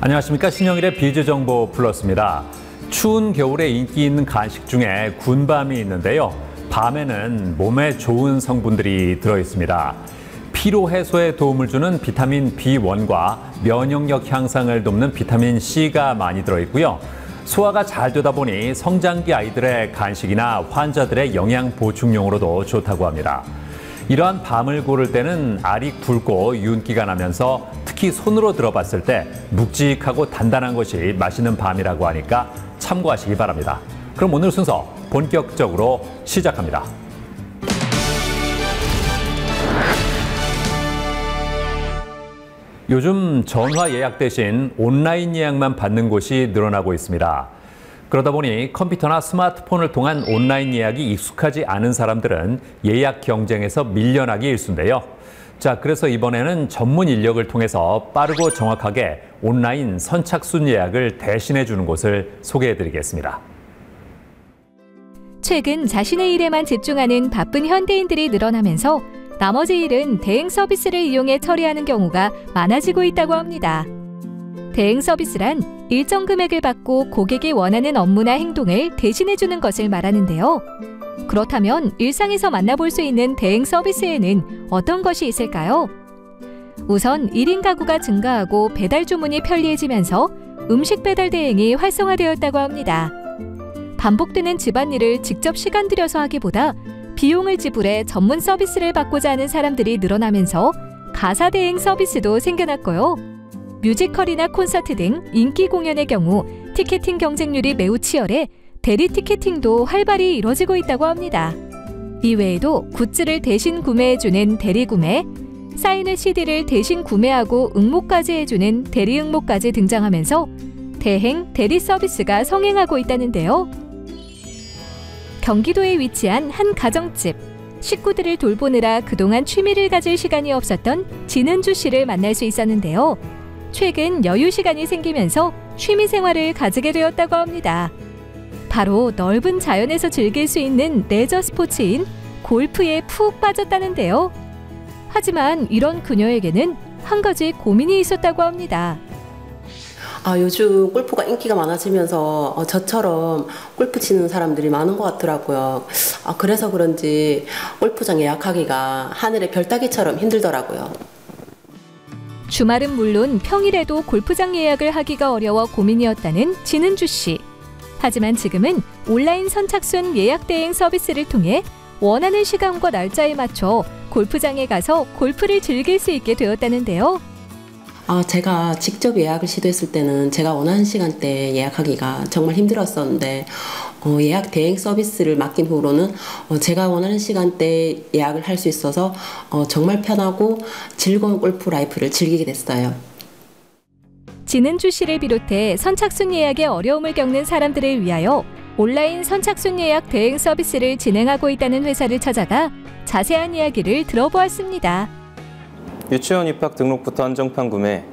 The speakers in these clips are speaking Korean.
안녕하십니까. 신영일의 비즈정보 플러스입니다. 추운 겨울에 인기 있는 간식 중에 군밤이 있는데요. 밤에는 몸에 좋은 성분들이 들어있습니다. 피로 해소에 도움을 주는 비타민 B1과 면역력 향상을 돕는 비타민 C가 많이 들어있고요. 소화가 잘 되다 보니 성장기 아이들의 간식이나 환자들의 영양 보충용으로도 좋다고 합니다. 이러한 밤을 고를 때는 알이 굵고 윤기가 나면서 특히 손으로 들어봤을 때 묵직하고 단단한 것이 맛있는 밤이라고 하니까 참고하시기 바랍니다. 그럼 오늘 순서 본격적으로 시작합니다. 요즘 전화 예약 대신 온라인 예약만 받는 곳이 늘어나고 있습니다. 그러다 보니 컴퓨터나 스마트폰을 통한 온라인 예약이 익숙하지 않은 사람들은 예약 경쟁에서 밀려나기 일쑤인데요. 자, 그래서 이번에는 전문 인력을 통해서 빠르고 정확하게 온라인 선착순 예약을 대신해 주는 곳을 소개해 드리겠습니다. 최근 자신의 일에만 집중하는 바쁜 현대인들이 늘어나면서 나머지 일은 대행 서비스를 이용해 처리하는 경우가 많아지고 있다고 합니다. 대행 서비스란 일정 금액을 받고 고객이 원하는 업무나 행동을 대신해주는 것을 말하는데요. 그렇다면 일상에서 만나볼 수 있는 대행 서비스에는 어떤 것이 있을까요? 우선 1인 가구가 증가하고 배달 주문이 편리해지면서 음식 배달 대행이 활성화되었다고 합니다. 반복되는 집안일을 직접 시간 들여서 하기보다 비용을 지불해 전문 서비스를 받고자 하는 사람들이 늘어나면서 가사 대행 서비스도 생겨났고요. 뮤지컬이나 콘서트 등 인기 공연의 경우 티켓팅 경쟁률이 매우 치열해 대리 티켓팅도 활발히 이뤄지고 있다고 합니다. 이외에도 굿즈를 대신 구매해주는 대리 구매, 사인을 CD를 대신 구매하고 응모까지 해주는 대리 응모까지 등장하면서 대행, 대리 서비스가 성행하고 있다는데요. 경기도에 위치한 한 가정집, 식구들을 돌보느라 그동안 취미를 가질 시간이 없었던 진은주 씨를 만날 수 있었는데요. 최근 여유 시간이 생기면서 취미 생활을 가지게 되었다고 합니다. 바로 넓은 자연에서 즐길 수 있는 레저 스포츠인 골프에 푹 빠졌다는데요. 하지만 이런 그녀에게는 한 가지 고민이 있었다고 합니다. 요즘 골프가 인기가 많아지면서 저처럼 골프 치는 사람들이 많은 것 같더라고요. 그래서 그런지 골프장 예약하기가 하늘의 별 따기처럼 힘들더라고요. 주말은 물론 평일에도 골프장 예약을 하기가 어려워 고민이었다는 진은주 씨. 하지만 지금은 온라인 선착순 예약 대행 서비스를 통해 원하는 시간과 날짜에 맞춰 골프장에 가서 골프를 즐길 수 있게 되었다는데요. 제가 직접 예약을 시도했을 때는 제가 원하는 시간대에 예약하기가 정말 힘들었었는데 예약 대행 서비스를 맡긴 후로는 제가 원하는 시간대에 예약을 할 수 있어서 정말 편하고 즐거운 골프 라이프를 즐기게 됐어요. 진은주 씨를 비롯해 선착순 예약에 어려움을 겪는 사람들을 위하여 온라인 선착순 예약 대행 서비스를 진행하고 있다는 회사를 찾아가 자세한 이야기를 들어보았습니다. 유치원 입학 등록부터 한정판 구매,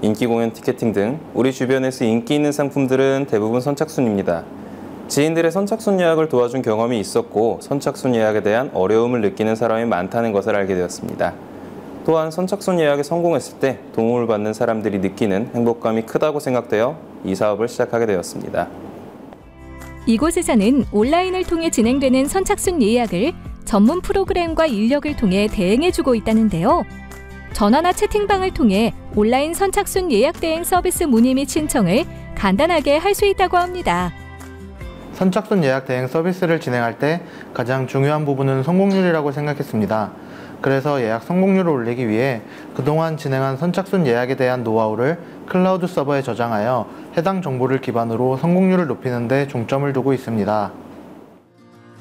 인기 공연 티켓팅 등 우리 주변에서 인기 있는 상품들은 대부분 선착순입니다. 지인들의 선착순 예약을 도와준 경험이 있었고 선착순 예약에 대한 어려움을 느끼는 사람이 많다는 것을 알게 되었습니다. 또한 선착순 예약에 성공했을 때 도움을 받는 사람들이 느끼는 행복감이 크다고 생각되어 이 사업을 시작하게 되었습니다. 이곳에서는 온라인을 통해 진행되는 선착순 예약을 전문 프로그램과 인력을 통해 대행해주고 있다는데요. 전화나 채팅방을 통해 온라인 선착순 예약 대행 서비스 문의 및 신청을 간단하게 할 수 있다고 합니다. 선착순 예약 대행 서비스를 진행할 때 가장 중요한 부분은 성공률이라고 생각했습니다. 그래서 예약 성공률을 올리기 위해 그동안 진행한 선착순 예약에 대한 노하우를 클라우드 서버에 저장하여 해당 정보를 기반으로 성공률을 높이는 데 중점을 두고 있습니다.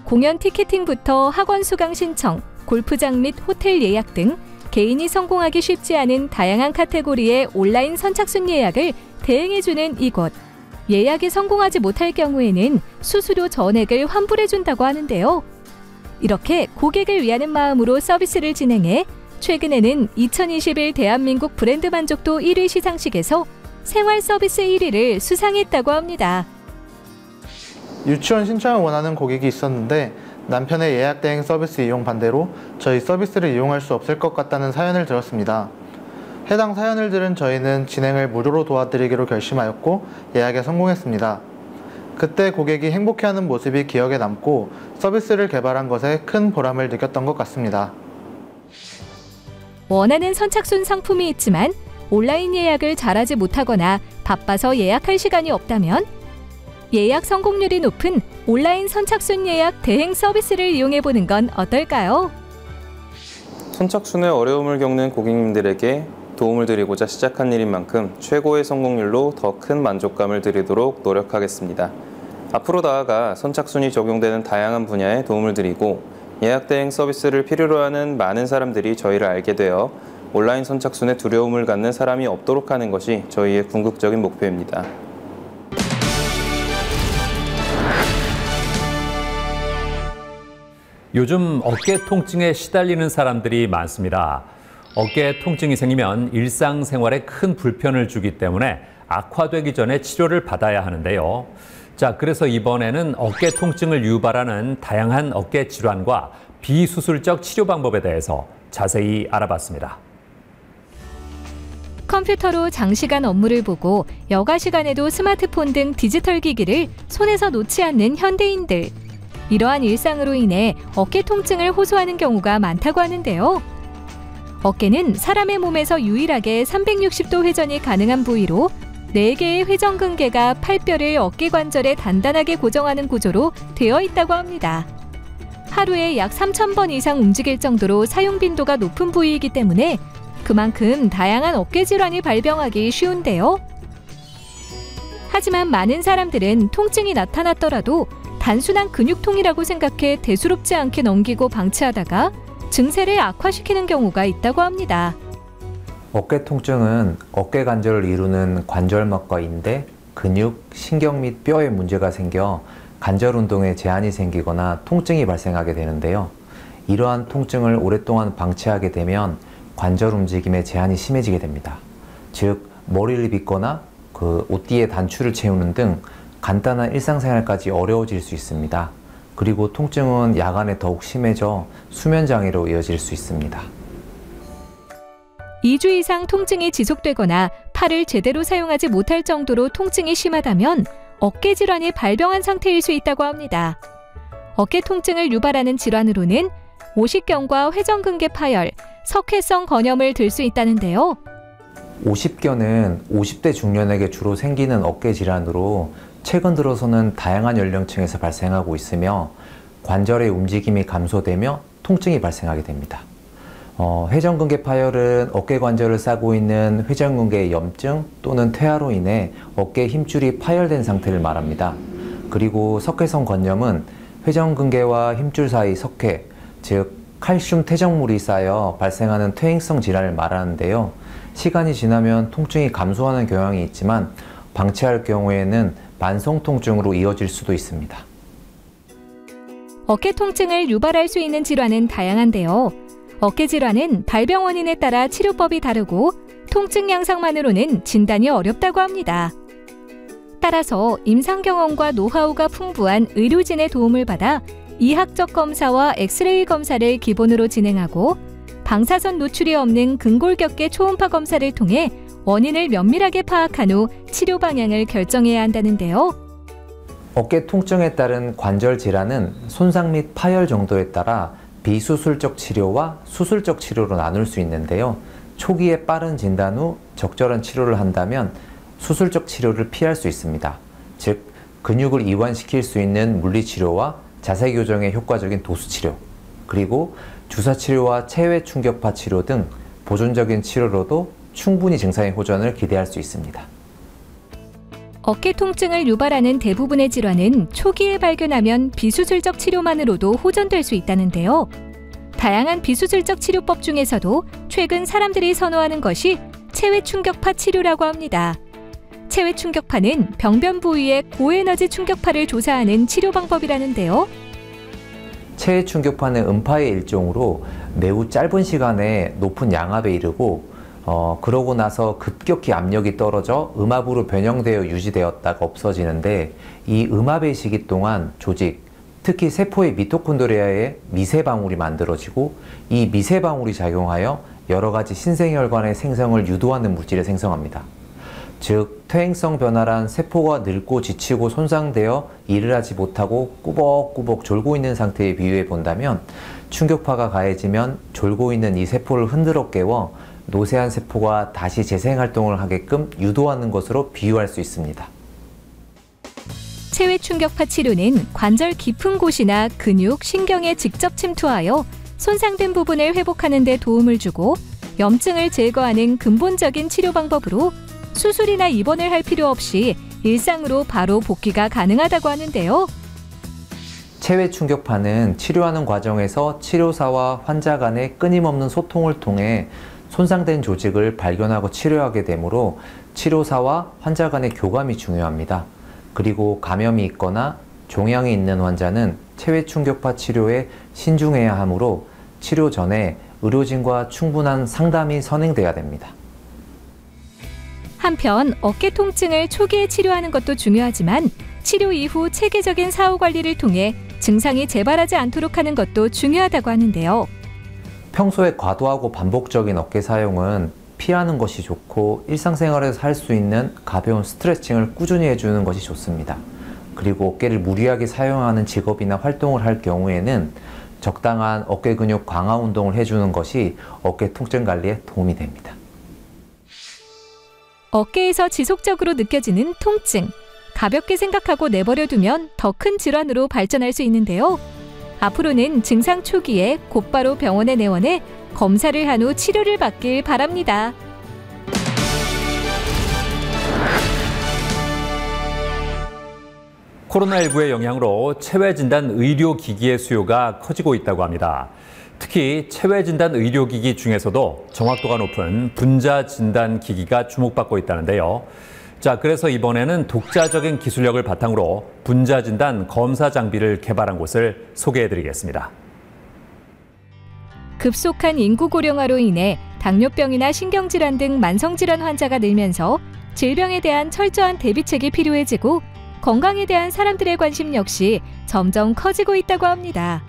공연 티켓팅부터 학원 수강 신청, 골프장 및 호텔 예약 등 개인이 성공하기 쉽지 않은 다양한 카테고리의 온라인 선착순 예약을 대행해주는 이곳. 예약에 성공하지 못할 경우에는 수수료 전액을 환불해준다고 하는데요. 이렇게 고객을 위하는 마음으로 서비스를 진행해 최근에는 2021 대한민국 브랜드 만족도 1위 시상식에서 생활 서비스 1위를 수상했다고 합니다. 유치원 신청을 원하는 고객이 있었는데 남편의 예약 대행 서비스 이용 반대로 저희 서비스를 이용할 수 없을 것 같다는 사연을 들었습니다. 해당 사연을 들은 저희는 진행을 무료로 도와드리기로 결심하였고 예약에 성공했습니다. 그때 고객이 행복해하는 모습이 기억에 남고 서비스를 개발한 것에 큰 보람을 느꼈던 것 같습니다. 원하는 선착순 상품이 있지만 온라인 예약을 잘하지 못하거나 바빠서 예약할 시간이 없다면 예약 성공률이 높은 온라인 선착순 예약 대행 서비스를 이용해보는 건 어떨까요? 선착순의 어려움을 겪는 고객님들에게 도움을 드리고자 시작한 일인 만큼 최고의 성공률로 더 큰 만족감을 드리도록 노력하겠습니다. 앞으로 나아가 선착순이 적용되는 다양한 분야에 도움을 드리고 예약 대행 서비스를 필요로 하는 많은 사람들이 저희를 알게 되어 온라인 선착순에 두려움을 갖는 사람이 없도록 하는 것이 저희의 궁극적인 목표입니다. 요즘 어깨 통증에 시달리는 사람들이 많습니다. 어깨 통증이 생기면 일상생활에 큰 불편을 주기 때문에 악화되기 전에 치료를 받아야 하는데요. 자, 그래서 이번에는 어깨 통증을 유발하는 다양한 어깨 질환과 비수술적 치료 방법에 대해서 자세히 알아봤습니다. 컴퓨터로 장시간 업무를 보고 여가 시간에도 스마트폰 등 디지털 기기를 손에서 놓지 않는 현대인들. 이러한 일상으로 인해 어깨 통증을 호소하는 경우가 많다고 하는데요. 어깨는 사람의 몸에서 유일하게 360도 회전이 가능한 부위로 4개의 회전근개가 팔뼈를 어깨 관절에 단단하게 고정하는 구조로 되어 있다고 합니다. 하루에 약 3,000번 이상 움직일 정도로 사용 빈도가 높은 부위이기 때문에 그만큼 다양한 어깨 질환이 발병하기 쉬운데요. 하지만 많은 사람들은 통증이 나타났더라도 단순한 근육통이라고 생각해 대수롭지 않게 넘기고 방치하다가 증세를 악화시키는 경우가 있다고 합니다. 어깨 통증은 어깨 관절을 이루는 관절막과 인대, 근육, 신경 및 뼈에 문제가 생겨 관절 운동에 제한이 생기거나 통증이 발생하게 되는데요. 이러한 통증을 오랫동안 방치하게 되면 관절 움직임에 제한이 심해지게 됩니다. 즉, 머리를 빗거나 옷뒤에 단추를 채우는 등 간단한 일상생활까지 어려워질 수 있습니다. 그리고 통증은 야간에 더욱 심해져 수면장애로 이어질 수 있습니다. 2주 이상 통증이 지속되거나 팔을 제대로 사용하지 못할 정도로 통증이 심하다면 어깨 질환이 발병한 상태일 수 있다고 합니다. 어깨 통증을 유발하는 질환으로는 오십견과 회전근개 파열, 석회성 건염을 들 수 있다는데요. 오십견은 50대 중년에게 주로 생기는 어깨 질환으로 최근 들어서는 다양한 연령층에서 발생하고 있으며 관절의 움직임이 감소되며 통증이 발생하게 됩니다. 회전근개 파열은 어깨 관절을 싸고 있는 회전근개의 염증 또는 퇴화로 인해 어깨 힘줄이 파열된 상태를 말합니다. 그리고 석회성 건염은 회전근개와 힘줄 사이 석회, 즉 칼슘 퇴적물이 쌓여 발생하는 퇴행성 질환을 말하는데요. 시간이 지나면 통증이 감소하는 경향이 있지만 방치할 경우에는 만성 통증으로 이어질 수도 있습니다. 어깨 통증을 유발할 수 있는 질환은 다양한데요. 어깨 질환은 발병 원인에 따라 치료법이 다르고 통증 양상만으로는 진단이 어렵다고 합니다. 따라서 임상 경험과 노하우가 풍부한 의료진의 도움을 받아 이학적 검사와 엑스레이 검사를 기본으로 진행하고 방사선 노출이 없는 근골격계 초음파 검사를 통해 원인을 면밀하게 파악한 후 치료 방향을 결정해야 한다는데요. 어깨 통증에 따른 관절 질환은 손상 및 파열 정도에 따라 비수술적 치료와 수술적 치료로 나눌 수 있는데요. 초기에 빠른 진단 후 적절한 치료를 한다면 수술적 치료를 피할 수 있습니다. 즉, 근육을 이완시킬 수 있는 물리치료와 자세 교정에 효과적인 도수치료, 그리고 주사치료와 체외 충격파 치료 등 보존적인 치료로도 충분히 증상의 호전을 기대할 수 있습니다. 어깨 통증을 유발하는 대부분의 질환은 초기에 발견하면 비수술적 치료만으로도 호전될 수 있다는데요. 다양한 비수술적 치료법 중에서도 최근 사람들이 선호하는 것이 체외 충격파 치료라고 합니다. 체외 충격파는 병변 부위의 고에너지 충격파를 조사하는 치료 방법이라는데요. 체외 충격파는 음파의 일종으로 매우 짧은 시간에 높은 양압에 이르고 그러고 나서 급격히 압력이 떨어져 음압으로 변형되어 유지되었다가 없어지는데, 이 음압의 시기 동안 조직, 특히 세포의 미토콘드리아에 미세방울이 만들어지고 이 미세방울이 작용하여 여러 가지 신생혈관의 생성을 유도하는 물질을 생성합니다. 즉, 퇴행성 변화란 세포가 늙고 지치고 손상되어 일을 하지 못하고 꾸벅꾸벅 졸고 있는 상태에 비유해 본다면, 충격파가 가해지면 졸고 있는 이 세포를 흔들어 깨워 노쇠한 세포가 다시 재생활동을 하게끔 유도하는 것으로 비유할 수 있습니다. 체외 충격파 치료는 관절 깊은 곳이나 근육, 신경에 직접 침투하여 손상된 부분을 회복하는 데 도움을 주고, 염증을 제거하는 근본적인 치료 방법으로 수술이나 입원을 할 필요 없이 일상으로 바로 복귀가 가능하다고 하는데요. 체외 충격파는 치료하는 과정에서 치료사와 환자 간의 끊임없는 소통을 통해 손상된 조직을 발견하고 치료하게 되므로 치료사와 환자 간의 교감이 중요합니다. 그리고 감염이 있거나 종양이 있는 환자는 체외 충격파 치료에 신중해야 하므로 치료 전에 의료진과 충분한 상담이 선행돼야 됩니다. 한편 어깨 통증을 초기에 치료하는 것도 중요하지만 치료 이후 체계적인 사후 관리를 통해 증상이 재발하지 않도록 하는 것도 중요하다고 하는데요. 평소에 과도하고 반복적인 어깨 사용은 피하는 것이 좋고, 일상생활에서 할 수 있는 가벼운 스트레칭을 꾸준히 해주는 것이 좋습니다. 그리고 어깨를 무리하게 사용하는 직업이나 활동을 할 경우에는 적당한 어깨 근육 강화 운동을 해주는 것이 어깨 통증 관리에 도움이 됩니다. 어깨에서 지속적으로 느껴지는 통증, 가볍게 생각하고 내버려 두면 더 큰 질환으로 발전할 수 있는데요. 앞으로는 증상 초기에 곧바로 병원에 내원해 검사를 한 후 치료를 받길 바랍니다. 코로나19의 영향으로 체외진단 의료기기의 수요가 커지고 있다고 합니다. 특히 체외진단 의료기기 중에서도 정확도가 높은 분자진단기기가 주목받고 있다는데요. 자, 그래서 이번에는 독자적인 기술력을 바탕으로 분자진단 검사 장비를 개발한 곳을 소개해드리겠습니다. 급속한 인구 고령화로 인해 당뇨병이나 신경질환 등 만성질환 환자가 늘면서 질병에 대한 철저한 대비책이 필요해지고, 건강에 대한 사람들의 관심 역시 점점 커지고 있다고 합니다.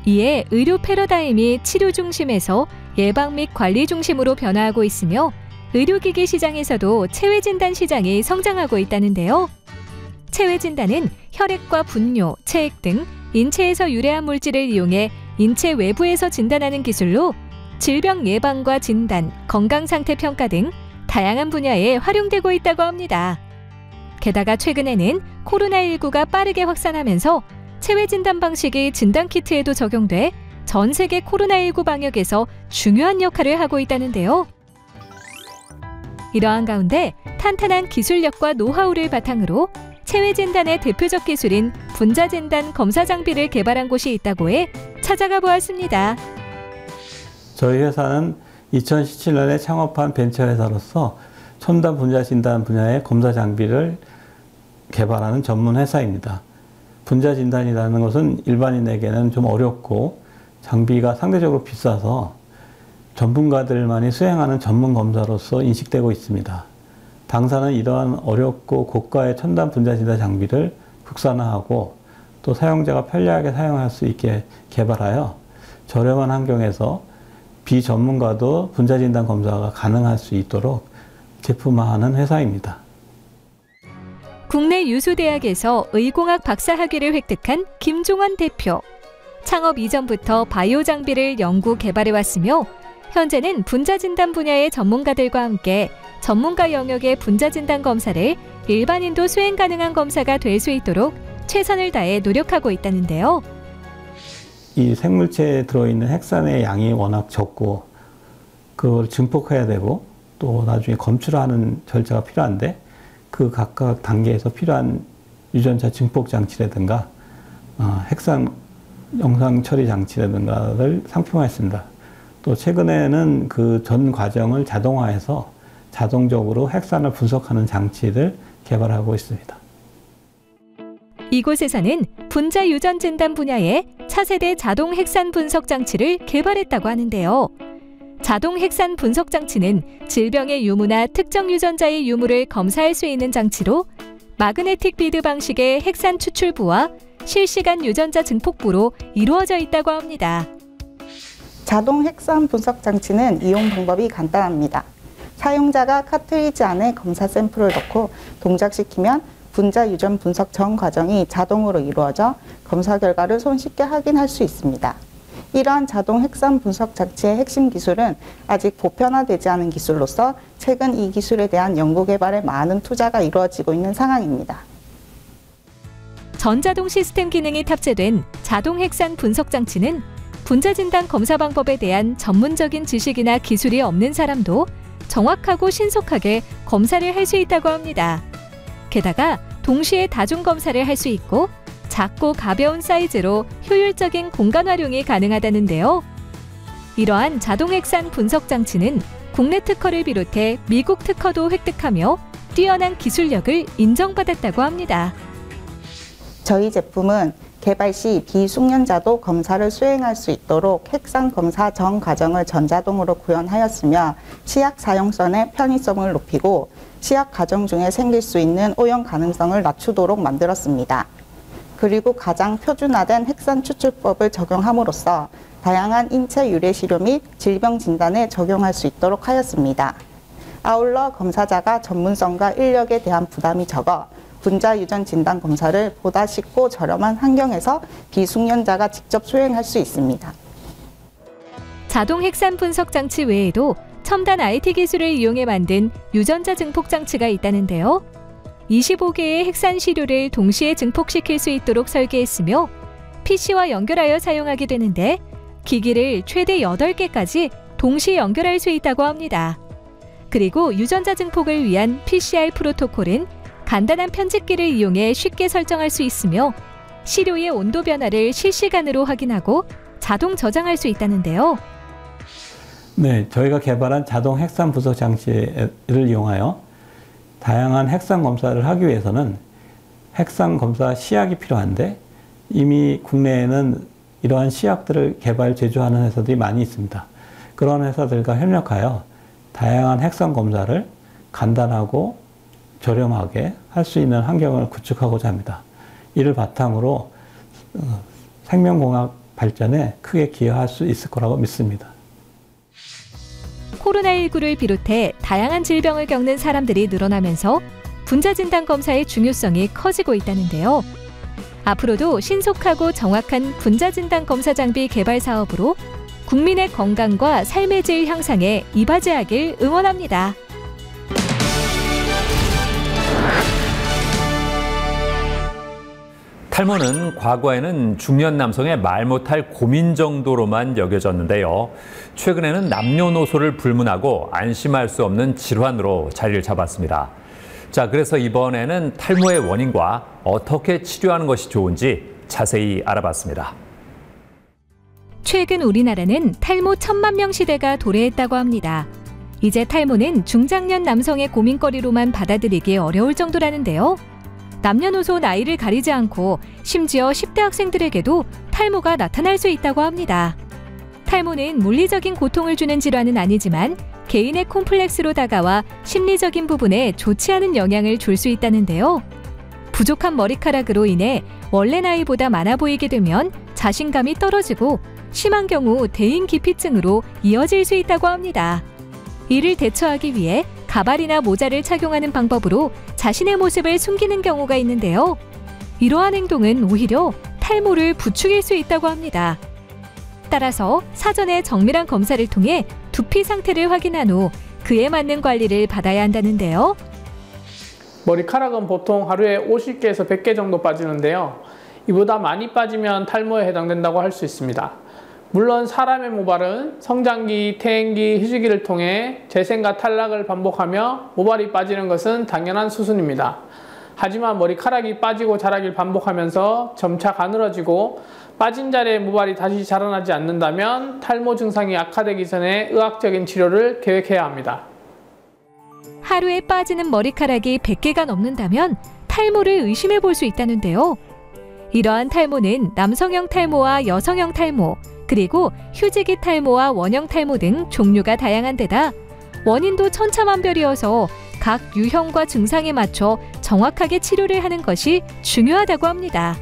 이에 의료 패러다임이 치료 중심에서 예방 및 관리 중심으로 변화하고 있으며, 의료기기 시장에서도 체외진단 시장이 성장하고 있다는데요. 체외진단은 혈액과 분뇨, 체액 등 인체에서 유래한 물질을 이용해 인체 외부에서 진단하는 기술로 질병 예방과 진단, 건강상태 평가 등 다양한 분야에 활용되고 있다고 합니다. 게다가 최근에는 코로나19가 빠르게 확산하면서 체외진단 방식이 진단키트에도 적용돼 전 세계 코로나19 방역에서 중요한 역할을 하고 있다는데요. 이러한 가운데 탄탄한 기술력과 노하우를 바탕으로 체외진단의 대표적 기술인 분자진단 검사 장비를 개발한 곳이 있다고 해 찾아가 보았습니다. 저희 회사는 2017년에 창업한 벤처회사로서 첨단 분자진단 분야의 검사 장비를 개발하는 전문 회사입니다. 분자진단이라는 것은 일반인에게는 좀 어렵고 장비가 상대적으로 비싸서 전문가들만이 수행하는 전문 검사로서 인식되고 있습니다. 당사는 이러한 어렵고 고가의 첨단 분자진단 장비를 국산화하고 또 사용자가 편리하게 사용할 수 있게 개발하여 저렴한 환경에서 비전문가도 분자진단 검사가 가능할 수 있도록 제품화하는 회사입니다. 국내 유수대학에서 의공학 박사학위를 획득한 김종원 대표. 창업 이전부터 바이오 장비를 연구 개발해왔으며 현재는 분자진단 분야의 전문가들과 함께 전문가 영역의 분자진단 검사를 일반인도 수행 가능한 검사가 될 수 있도록 최선을 다해 노력하고 있다는데요. 이 생물체에 들어있는 핵산의 양이 워낙 적고 그걸 증폭해야 되고 또 나중에 검출하는 절차가 필요한데 그 각각 단계에서 필요한 유전자 증폭 장치라든가 핵산 영상 처리 장치라든가를 상품화했습니다. 또 최근에는 그 전 과정을 자동화해서 자동적으로 핵산을 분석하는 장치를 개발하고 있습니다. 이곳에서는 분자 유전 진단 분야의 차세대 자동 핵산 분석 장치를 개발했다고 하는데요. 자동 핵산 분석 장치는 질병의 유무나 특정 유전자의 유무를 검사할 수 있는 장치로 마그네틱 비드 방식의 핵산 추출부와 실시간 유전자 증폭부로 이루어져 있다고 합니다. 자동 핵산 분석 장치는 이용 방법이 간단합니다. 사용자가 카트리지 안에 검사 샘플을 넣고 동작시키면 분자 유전 분석 전 과정이 자동으로 이루어져 검사 결과를 손쉽게 확인할 수 있습니다. 이러한 자동 핵산 분석 장치의 핵심 기술은 아직 보편화되지 않은 기술로서 최근 이 기술에 대한 연구 개발에 많은 투자가 이루어지고 있는 상황입니다. 전자동 시스템 기능이 탑재된 자동 핵산 분석 장치는 분자 진단 검사 방법에 대한 전문적인 지식이나 기술이 없는 사람도 정확하고 신속하게 검사를 할 수 있다고 합니다. 게다가 동시에 다중 검사를 할 수 있고 작고 가벼운 사이즈로 효율적인 공간 활용이 가능하다는데요. 이러한 자동 핵산 분석 장치는 국내 특허를 비롯해 미국 특허도 획득하며 뛰어난 기술력을 인정받았다고 합니다. 저희 제품은 개발 시 비숙련자도 검사를 수행할 수 있도록 핵산 검사 전 과정을 전자동으로 구현하였으며 치약 사용성의 편의성을 높이고 치약 과정 중에 생길 수 있는 오염 가능성을 낮추도록 만들었습니다. 그리고 가장 표준화된 핵산 추출법을 적용함으로써 다양한 인체 유래 시료 및 질병 진단에 적용할 수 있도록 하였습니다. 아울러 검사자가 전문성과 인력에 대한 부담이 적어 분자 유전 진단 검사를 보다 쉽고 저렴한 환경에서 비숙련자가 직접 수행할 수 있습니다. 자동 핵산 분석 장치 외에도 첨단 IT 기술을 이용해 만든 유전자 증폭 장치가 있다는데요. 25개의 핵산 시료를 동시에 증폭시킬 수 있도록 설계했으며 PC와 연결하여 사용하게 되는데 기기를 최대 8개까지 동시에 연결할 수 있다고 합니다. 그리고 유전자 증폭을 위한 PCR 프로토콜은 간단한 편집기를 이용해 쉽게 설정할 수 있으며 시료의 온도 변화를 실시간으로 확인하고 자동 저장할 수 있다는데요. 네, 저희가 개발한 자동 핵산 분석 장치를 이용하여 다양한 핵산 검사를 하기 위해서는 핵산 검사 시약이 필요한데 이미 국내에는 이러한 시약들을 개발, 제조하는 회사들이 많이 있습니다. 그런 회사들과 협력하여 다양한 핵산 검사를 간단하고 저렴하게 할 수 있는 환경을 구축하고자 합니다. 이를 바탕으로 생명공학 발전에 크게 기여할 수 있을 거라고 믿습니다. 코로나19를 비롯해 다양한 질병을 겪는 사람들이 늘어나면서 분자 진단 검사의 중요성이 커지고 있다는데요. 앞으로도 신속하고 정확한 분자 진단 검사 장비 개발 사업으로 국민의 건강과 삶의 질 향상에 이바지하길 응원합니다. 탈모는 과거에는 중년 남성의 말 못할 고민 정도로만 여겨졌는데요. 최근에는 남녀노소를 불문하고 안심할 수 없는 질환으로 자리를 잡았습니다. 자, 그래서 이번에는 탈모의 원인과 어떻게 치료하는 것이 좋은지 자세히 알아봤습니다. 최근 우리나라는 탈모 1000만 명 시대가 도래했다고 합니다. 이제 탈모는 중장년 남성의 고민거리로만 받아들이기 어려울 정도라는데요. 남녀노소 나이를 가리지 않고 심지어 10대 학생들에게도 탈모가 나타날 수 있다고 합니다. 탈모는 물리적인 고통을 주는 질환은 아니지만 개인의 콤플렉스로 다가와 심리적인 부분에 좋지 않은 영향을 줄 수 있다는데요. 부족한 머리카락으로 인해 원래 나이보다 많아 보이게 되면 자신감이 떨어지고 심한 경우 대인기피증으로 이어질 수 있다고 합니다. 이를 대처하기 위해 가발이나 모자를 착용하는 방법으로 자신의 모습을 숨기는 경우가 있는데요. 이러한 행동은 오히려 탈모를 부추길 수 있다고 합니다. 따라서 사전에 정밀한 검사를 통해 두피 상태를 확인한 후 그에 맞는 관리를 받아야 한다는데요. 머리카락은 보통 하루에 50개에서 100개 정도 빠지는데요. 이보다 많이 빠지면 탈모에 해당된다고 할 수 있습니다. 물론 사람의 모발은 성장기, 퇴행기, 휴지기를 통해 재생과 탈락을 반복하며 모발이 빠지는 것은 당연한 수순입니다. 하지만 머리카락이 빠지고 자라길 반복하면서 점차 가늘어지고 빠진 자리에 모발이 다시 자라나지 않는다면 탈모 증상이 악화되기 전에 의학적인 치료를 계획해야 합니다. 하루에 빠지는 머리카락이 100개가 넘는다면 탈모를 의심해 볼 수 있다는데요. 이러한 탈모는 남성형 탈모와 여성형 탈모, 그리고 휴지기 탈모와 원형 탈모 등 종류가 다양한 데다 원인도 천차만별이어서 각 유형과 증상에 맞춰 정확하게 치료를 하는 것이 중요하다고 합니다.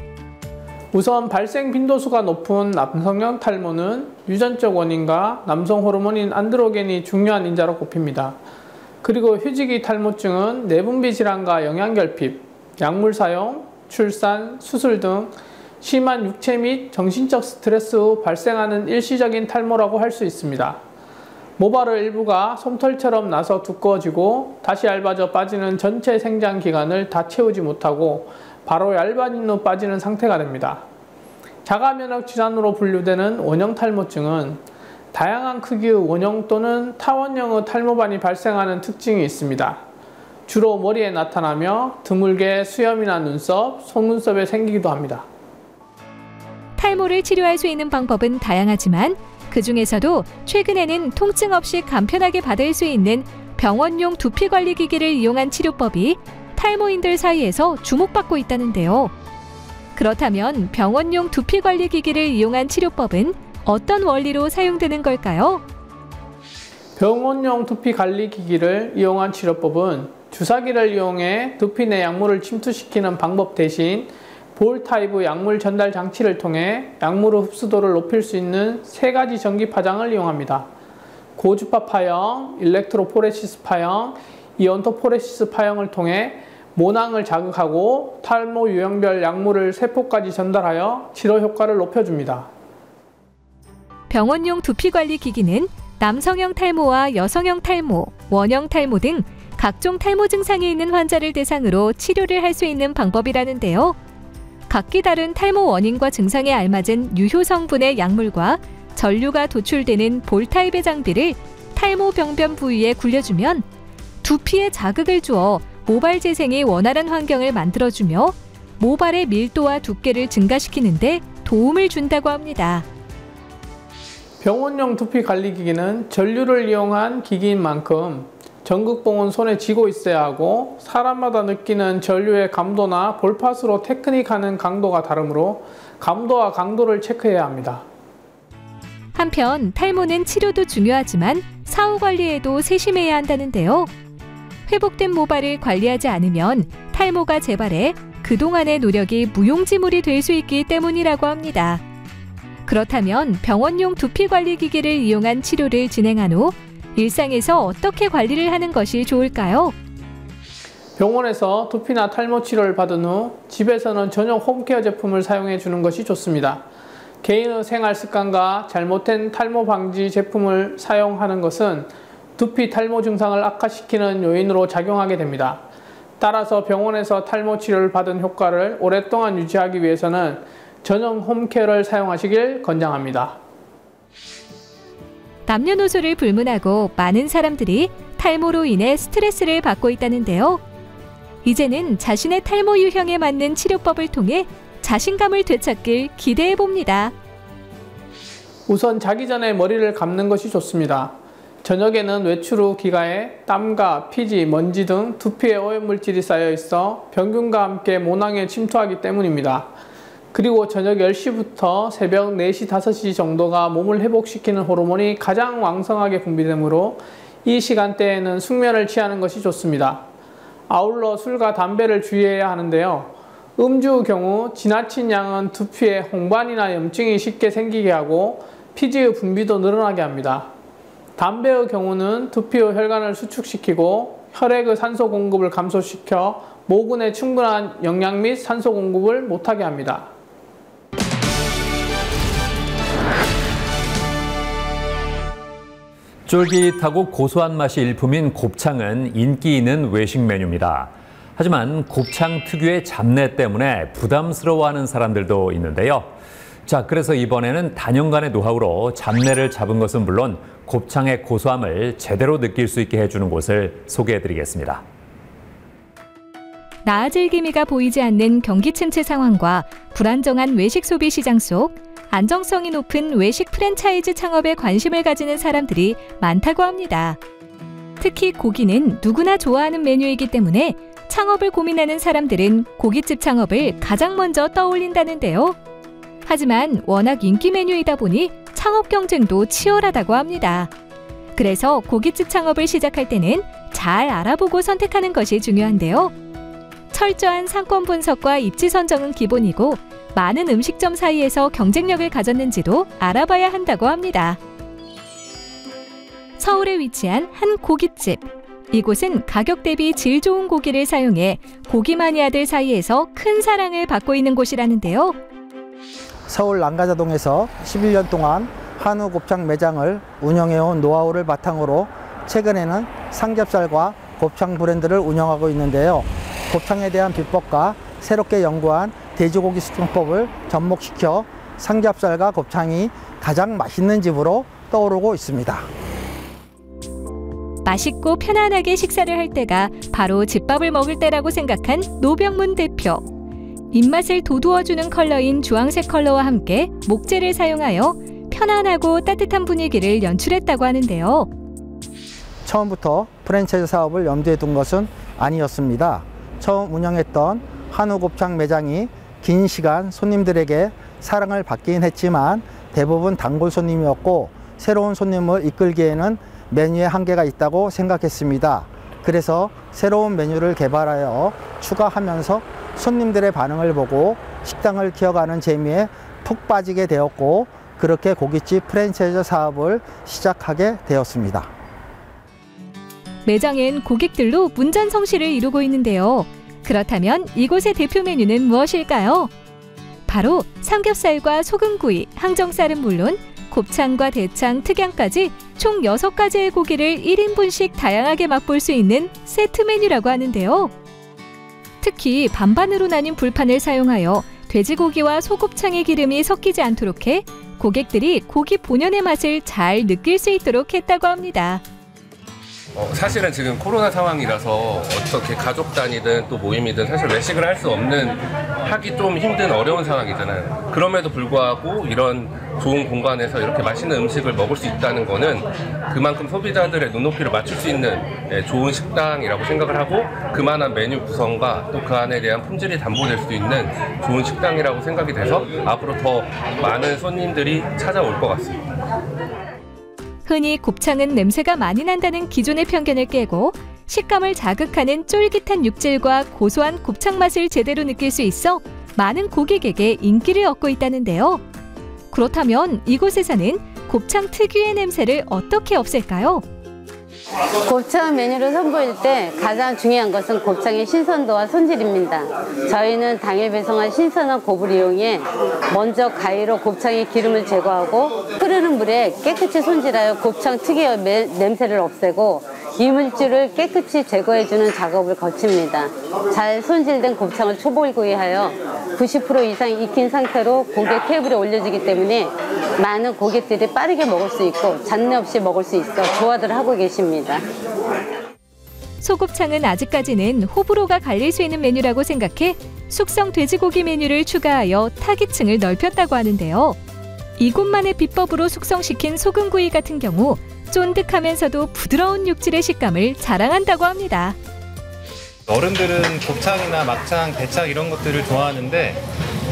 우선 발생 빈도수가 높은 남성형 탈모는 유전적 원인과 남성 호르몬인 안드로겐이 중요한 인자로 꼽힙니다. 그리고 휴지기 탈모증은 내분비 질환과 영양결핍, 약물 사용, 출산, 수술 등 심한 육체 및 정신적 스트레스 후 발생하는 일시적인 탈모라고 할 수 있습니다. 모발의 일부가 솜털처럼 나서 두꺼워지고 다시 얇아져 빠지는 전체 생장 기간을 다 채우지 못하고 바로 얇아진 후 빠지는 상태가 됩니다. 자가면역 질환으로 분류되는 원형 탈모증은 다양한 크기의 원형 또는 타원형의 탈모반이 발생하는 특징이 있습니다. 주로 머리에 나타나며 드물게 수염이나 눈썹, 속눈썹에 생기기도 합니다. 탈모를 치료할 수 있는 방법은 다양하지만 그 중에서도 최근에는 통증 없이 간편하게 받을 수 있는 병원용 두피관리기기를 이용한 치료법이 탈모인들 사이에서 주목받고 있다는데요. 그렇다면 병원용 두피관리기기를 이용한 치료법은 어떤 원리로 사용되는 걸까요? 병원용 두피관리기기를 이용한 치료법은 주사기를 이용해 두피 내 약물을 침투시키는 방법 대신 볼 타입의 약물 전달 장치를 통해 약물의 흡수도를 높일 수 있는 3가지 전기 파장을 이용합니다. 고주파 파형, 일렉트로포레시스 파형, 이온토포레시스 파형을 통해 모낭을 자극하고 탈모 유형별 약물을 세포까지 전달하여 치료 효과를 높여줍니다. 병원용 두피관리 기기는 남성형 탈모와 여성형 탈모, 원형 탈모 등 각종 탈모 증상이 있는 환자를 대상으로 치료를 할 수 있는 방법이라는데요. 각기 다른 탈모 원인과 증상에 알맞은 유효 성분의 약물과 전류가 도출되는 볼 타입의 장비를 탈모 병변 부위에 굴려주면 두피에 자극을 주어 모발 재생이 원활한 환경을 만들어주며 모발의 밀도와 두께를 증가시키는 데 도움을 준다고 합니다. 병원용 두피관리기기는 전류를 이용한 기기인 만큼 전극봉은 손에 쥐고 있어야 하고 사람마다 느끼는 전류의 감도나 볼팟으로 테크닉하는 강도가 다르므로 감도와 강도를 체크해야 합니다. 한편 탈모는 치료도 중요하지만 사후 관리에도 세심해야 한다는데요. 회복된 모발을 관리하지 않으면 탈모가 재발해 그동안의 노력이 무용지물이 될 수 있기 때문이라고 합니다. 그렇다면 병원용 두피관리기기를 이용한 치료를 진행한 후 일상에서 어떻게 관리를 하는 것이 좋을까요? 병원에서 두피나 탈모 치료를 받은 후 집에서는 전용 홈케어 제품을 사용해 주는 것이 좋습니다. 개인의 생활 습관과 잘못된 탈모 방지 제품을 사용하는 것은 두피 탈모 증상을 악화시키는 요인으로 작용하게 됩니다. 따라서 병원에서 탈모 치료를 받은 효과를 오랫동안 유지하기 위해서는 전용 홈케어를 사용하시길 권장합니다. 남녀노소를 불문하고 많은 사람들이 탈모로 인해 스트레스를 받고 있다는데요. 이제는 자신의 탈모 유형에 맞는 치료법을 통해 자신감을 되찾길 기대해봅니다. 우선 자기 전에 머리를 감는 것이 좋습니다. 저녁에는 외출 후 기가에 땀과 피지, 먼지 등 두피에 오염물질이 쌓여 있어 병균과 함께 모낭에 침투하기 때문입니다. 그리고 저녁 10시부터 새벽 4시, 5시 정도가 몸을 회복시키는 호르몬이 가장 왕성하게 분비되므로 이 시간대에는 숙면을 취하는 것이 좋습니다. 아울러 술과 담배를 주의해야 하는데요. 음주의 경우 지나친 양은 두피에 홍반이나 염증이 쉽게 생기게 하고 피지의 분비도 늘어나게 합니다. 담배의 경우는 두피의 혈관을 수축시키고 혈액의 산소 공급을 감소시켜 모근에 충분한 영양 및 산소 공급을 못하게 합니다. 쫄깃하고 고소한 맛이 일품인 곱창은 인기 있는 외식 메뉴입니다. 하지만 곱창 특유의 잡내 때문에 부담스러워하는 사람들도 있는데요. 자, 그래서 이번에는 단연간의 노하우로 잡내를 잡은 것은 물론 곱창의 고소함을 제대로 느낄 수 있게 해주는 곳을 소개해드리겠습니다. 나아질 기미가 보이지 않는 경기 침체 상황과 불안정한 외식 소비 시장 속 안정성이 높은 외식 프랜차이즈 창업에 관심을 가지는 사람들이 많다고 합니다. 특히 고기는 누구나 좋아하는 메뉴이기 때문에 창업을 고민하는 사람들은 고깃집 창업을 가장 먼저 떠올린다는데요. 하지만 워낙 인기 메뉴이다 보니 창업 경쟁도 치열하다고 합니다. 그래서 고깃집 창업을 시작할 때는 잘 알아보고 선택하는 것이 중요한데요. 철저한 상권 분석과 입지 선정은 기본이고 많은 음식점 사이에서 경쟁력을 가졌는지도 알아봐야 한다고 합니다. 서울에 위치한 한 고깃집. 이곳은 가격 대비 질 좋은 고기를 사용해 고기 마니아들 사이에서 큰 사랑을 받고 있는 곳이라는데요. 서울 난가자동에서 11년 동안 한우 곱창 매장을 운영해온 노하우를 바탕으로 최근에는 삼겹살과 곱창 브랜드를 운영하고 있는데요. 곱창에 대한 비법과 새롭게 연구한 돼지고기 숙성법을 접목시켜 삼겹살과 곱창이 가장 맛있는 집으로 떠오르고 있습니다. 맛있고 편안하게 식사를 할 때가 바로 집밥을 먹을 때라고 생각한 노병문 대표. 입맛을 돋우어주는 컬러인 주황색 컬러와 함께 목재를 사용하여 편안하고 따뜻한 분위기를 연출했다고 하는데요. 처음부터 프랜차이즈 사업을 염두에 둔 것은 아니었습니다. 처음 운영했던 한우 곱창 매장이 긴 시간 손님들에게 사랑을 받긴 했지만 대부분 단골 손님이었고 새로운 손님을 이끌기에는 메뉴에 한계가 있다고 생각했습니다. 그래서 새로운 메뉴를 개발하여 추가하면서 손님들의 반응을 보고 식당을 키워가는 재미에 푹 빠지게 되었고 그렇게 고깃집 프랜차이즈 사업을 시작하게 되었습니다. 매장엔 고객들로 문전성시를 이루고 있는데요. 그렇다면 이곳의 대표 메뉴는 무엇일까요? 바로 삼겹살과 소금구이, 항정살은 물론 곱창과 대창, 특양까지 총 6가지의 고기를 1인분씩 다양하게 맛볼 수 있는 세트 메뉴라고 하는데요. 특히 반반으로 나뉜 불판을 사용하여 돼지고기와 소곱창의 기름이 섞이지 않도록 해 고객들이 고기 본연의 맛을 잘 느낄 수 있도록 했다고 합니다. 사실은 지금 코로나 상황이라서 어떻게 가족 단위든 또 모임이든 사실 외식을 할 수 없는, 하기 좀 힘든 어려운 상황이잖아요. 그럼에도 불구하고 이런 좋은 공간에서 이렇게 맛있는 음식을 먹을 수 있다는 거는 그만큼 소비자들의 눈높이를 맞출 수 있는 좋은 식당이라고 생각을 하고 그만한 메뉴 구성과 또 그 안에 대한 품질이 담보될 수 있는 좋은 식당이라고 생각이 돼서 앞으로 더 많은 손님들이 찾아올 것 같습니다. 흔히 곱창은 냄새가 많이 난다는 기존의 편견을 깨고 식감을 자극하는 쫄깃한 육질과 고소한 곱창 맛을 제대로 느낄 수 있어 많은 고객에게 인기를 얻고 있다는데요. 그렇다면 이곳에서는 곱창 특유의 냄새를 어떻게 없앨까요? 곱창 메뉴를 선보일 때 가장 중요한 것은 곱창의 신선도와 손질입니다. 저희는 당일 배송한 신선한 곱을 이용해 먼저 가위로 곱창의 기름을 제거하고 흐르는 물에 깨끗이 손질하여 곱창 특유의 냄새를 없애고 이물질을 깨끗이 제거해주는 작업을 거칩니다. 잘 손질된 곱창을 초벌구이하여 90% 이상 익힌 상태로 고객 테이블에 올려지기 때문에 많은 고객들이 빠르게 먹을 수 있고 잡내 없이 먹을 수 있어 좋아들 하고 계십니다. 소곱창은 아직까지는 호불호가 갈릴 수 있는 메뉴라고 생각해 숙성 돼지고기 메뉴를 추가하여 타깃층을 넓혔다고 하는데요. 이곳만의 비법으로 숙성시킨 소금구이 같은 경우 쫀득하면서도 부드러운 육질의 식감을 자랑한다고 합니다. 어른들은 곱창이나 막창, 대창 이런 것들을 좋아하는데